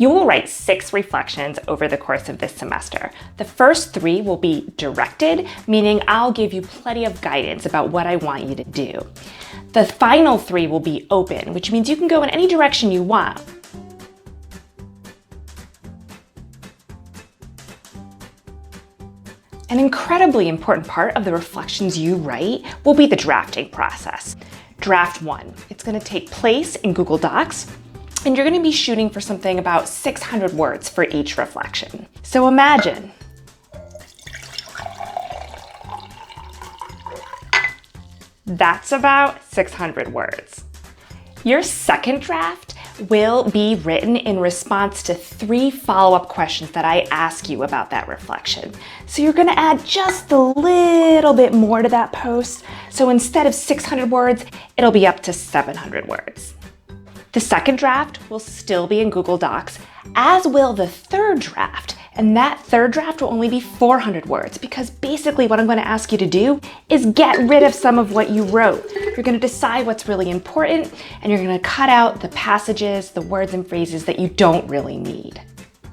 You will write 6 reflections over the course of this semester. The first 3 will be directed, meaning I'll give you plenty of guidance about what I want you to do. The final 3 will be open, which means you can go in any direction you want. An incredibly important part of the reflections you write will be the drafting process. Draft 1. It's going to take place in Google Docs, and you're going to be shooting for something about 600 words for each reflection. So imagine that's about 600 words. Your second draft will be written in response to 3 follow-up questions that I ask you about that reflection. So you're gonna add just a little bit more to that post. So instead of 600 words, it'll be up to 700 words. The second draft will still be in Google Docs, as will the third draft. And that third draft will only be 400 words because basically what I'm going to ask you to do is get rid of some of what you wrote. You're going to decide what's really important and you're going to cut out the passages, the words and phrases that you don't really need.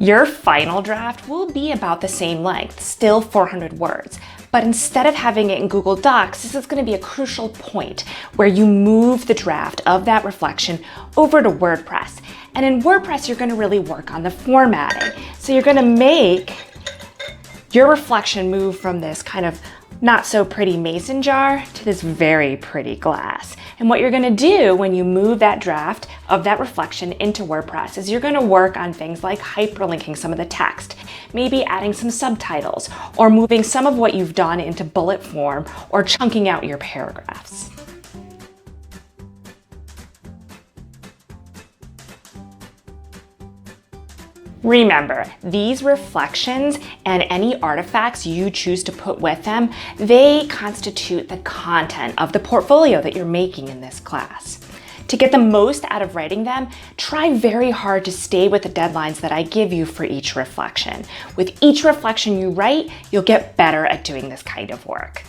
Your final draft will be about the same length, still 400 words. But instead of having it in Google Docs, this is going to be a crucial point where you move the draft of that reflection over to WordPress. And in WordPress, you're going to really work on the formatting. So you're going to make your reflection move from this kind of not so pretty mason jar to this very pretty glass. And what you're going to do when you move that draft of that reflection into WordPress is you're going to work on things like hyperlinking some of the text, maybe adding some subtitles, or moving some of what you've done into bullet form, or chunking out your paragraphs. Remember, these reflections and any artifacts you choose to put with them, they constitute the content of the portfolio that you're making in this class. To get the most out of writing them, try very hard to stay with the deadlines that I give you for each reflection. With each reflection you write, you'll get better at doing this kind of work.